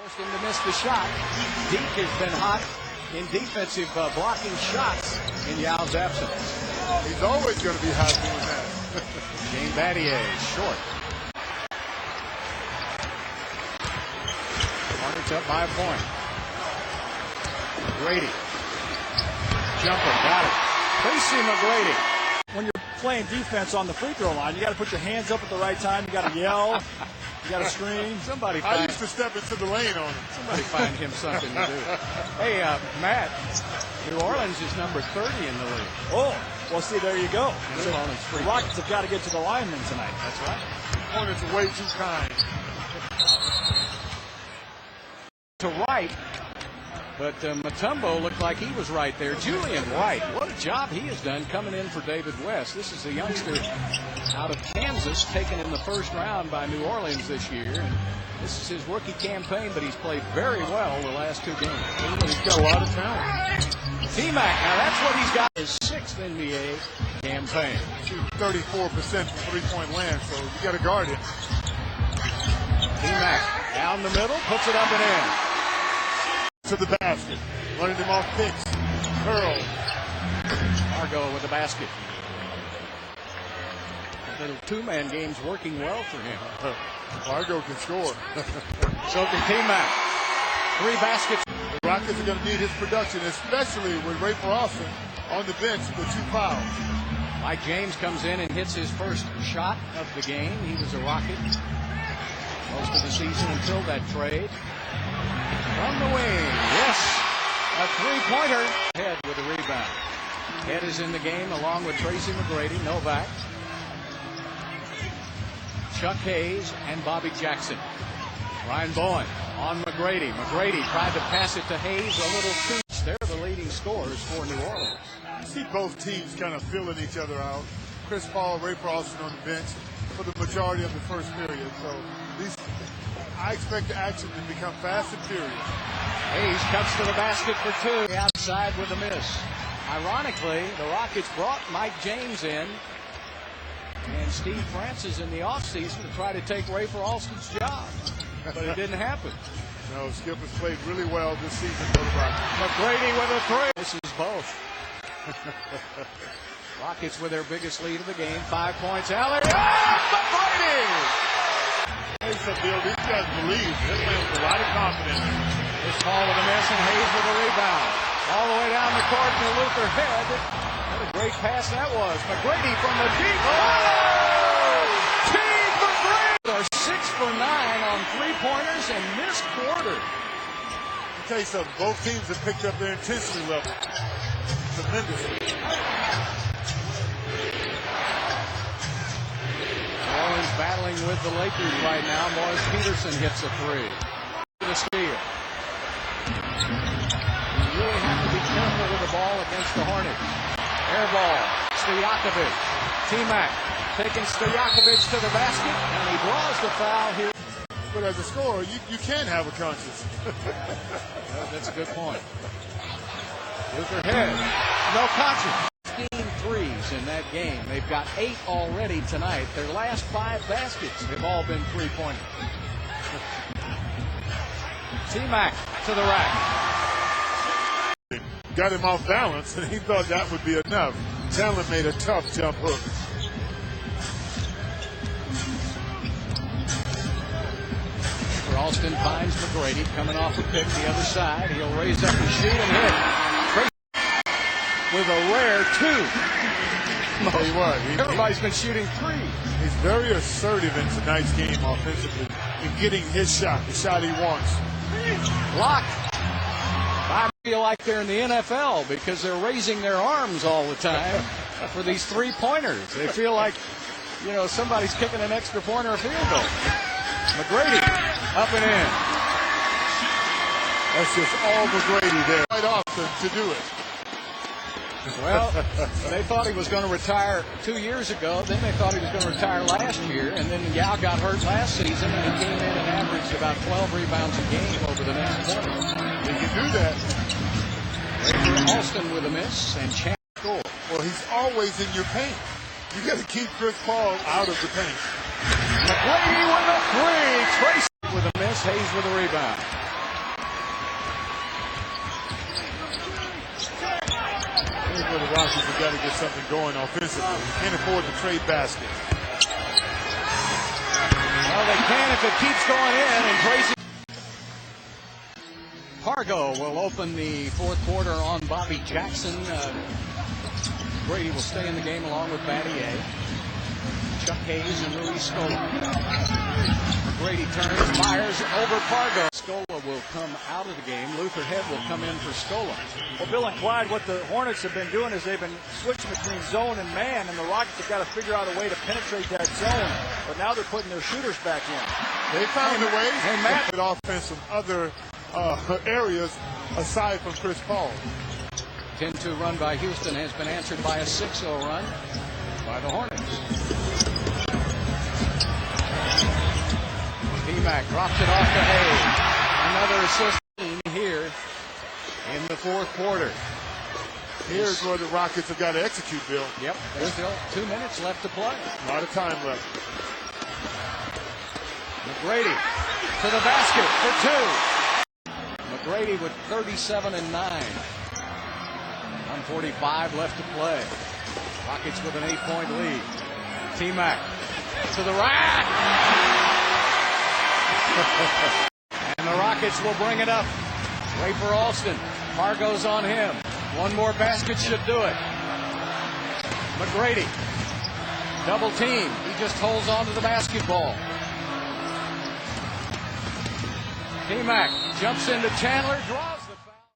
Forced him to miss the shot. Deke has been hot in defensive blocking shots in Yao's absence. He's always going to be hot doing that. James Battier short. Hornets up by a point. McGrady. Jumper, got it. Tracy McGrady. When you're playing defense on the free throw line, you got to put your hands up at the right time. You got to yell. You got to scream. I used to step into the lane on him. Somebody find him something to do. Hey, Matt, New Orleans is number 30 in the league. Oh, well, see, there you go. So the Rockets have got to get to the linemen tonight. That's right. Hornets are way too kind. To right, but Mutombo looked like he was right there. Julian White, what a job he has done coming in for David West. This is the youngster out of Kansas, taken in the first round by New Orleans this year. And this is his rookie campaign, but he's played very well the last two games. He's got a lot of talent. T-Mac, now that's what he's got, his sixth NBA campaign. 34% from three-point land, so you got to guard him. T-Mac down the middle, puts it up and in. To the basket, running him off picks. Curl. Argo with the basket. The little two-man game's working well for him. Argo can score. So can T-Mac. 3 baskets. The Rockets are going to need his production, especially with Ray Austin on the bench with 2 fouls. Mike James comes in and hits his first shot of the game. He was a Rocket most of the season until that trade. From the wing, yes, a three-pointer. Head with a rebound. Head is in the game along with Tracy McGrady, Novak, Chuck Hayes, and Bobby Jackson. Ryan Bowen on McGrady. McGrady tried to pass it to Hayes a little too. They're the leading scorers for New Orleans. You see both teams kind of filling each other out. Chris Paul, Ray Austin on the bench for the majority of the first period. So I expect the action to become fast and furious. Hayes cuts to the basket for 2. Outside with a miss. Ironically, the Rockets brought Mike James in and Steve Francis in the offseason to try to take Ray Austin's job. But it didn't happen. No, Skip has played really well this season for the Rockets. McGrady with a 3. This is both. Rockets with their biggest lead of the game. 5 points. Alley. McGrady! These guys believe. They're playing with a lot of confidence. It's Paul with a miss and Hayes with a rebound. All the way down the court to Luther Head. What a great pass that was. McGrady from the deep. Oh! Team McGrady are 6 for 9 on 3-pointers in this quarter. I'll tell you something. Both teams have picked up their intensity level tremendously. Orleans battling with the Lakers right now. Morris Peterson hits a 3. The steal. You really have to be careful with the ball against the Hornets. Air ball. Stojakovic. T-Mac taking Stojakovic to the basket, and he draws the foul here. But as a scorer, you can have a conscience. That's a good point. Luther Head. No conscience. 15 threes in that game. They've got 8 already tonight. Their last 5 baskets have all been 3-pointers. T-Mac to the rack. Got him off balance, and he thought that would be enough. Chandler made a tough jump hook. Austin finds McGrady coming off a pick the other side. He'll raise up the shoot and hit. With a rare 2. Tell you what, everybody's been shooting 3. He's very assertive in tonight's game offensively in getting his shot, the shot he wants. Blocked. I feel like they're in the NFL because they're raising their arms all the time for these 3-pointers. They feel like, somebody's kicking an extra point or a field goal. McGrady up and in. That's just all McGrady there. Quite often to do it. Well, they thought he was going to retire 2 years ago. Then they thought he was going to retire last year. And then Yao got hurt last season, and he came in and averaged about 12 rebounds a game over the next 20. He can do that. Ray Austin with a miss, and Chan score. Well, he's always in your paint. You got to keep Chris Paul out of the paint. McGrady with a 3. Tracy with a miss. Hayes with a rebound. where the Rockets have got to get something going offensively. You can't afford to trade basket. Well, they can if it keeps going in, and Tracy Pargo will open the fourth quarter on Bobby Jackson. Brady will stay in the game along with Battier, Chuck Hayes, and Luis Scola. Brady turns, fires over Pargo. Scola will come out of the game. Luther Head will come in for Scola. Well, Bill and Clyde, what the Hornets have been doing is they've been switching between zone and man, and the Rockets have got to figure out a way to penetrate that zone. But now they're putting their shooters back in. They found a way Hey, Matt. to put offense from other areas aside from Chris Paul. 10-2 run by Houston has been answered by a 6-0 run by the Hornets. T-Mac drops it off to Hayes. Another assist here in the fourth quarter. Here's where the Rockets have got to execute, Bill. Yep, there's still 2 minutes left to play. A lot of time left. McGrady to the basket for two. McGrady with 37 and 9. 1:45 left to play. Rockets with an 8-point lead. T-Mac to the rack. And the Rockets will bring it up. Rafer Alston. Pargo's on him. One more basket should do it. McGrady. Double team. He just holds on to the basketball. T-Mac jumps into Chandler. Draws.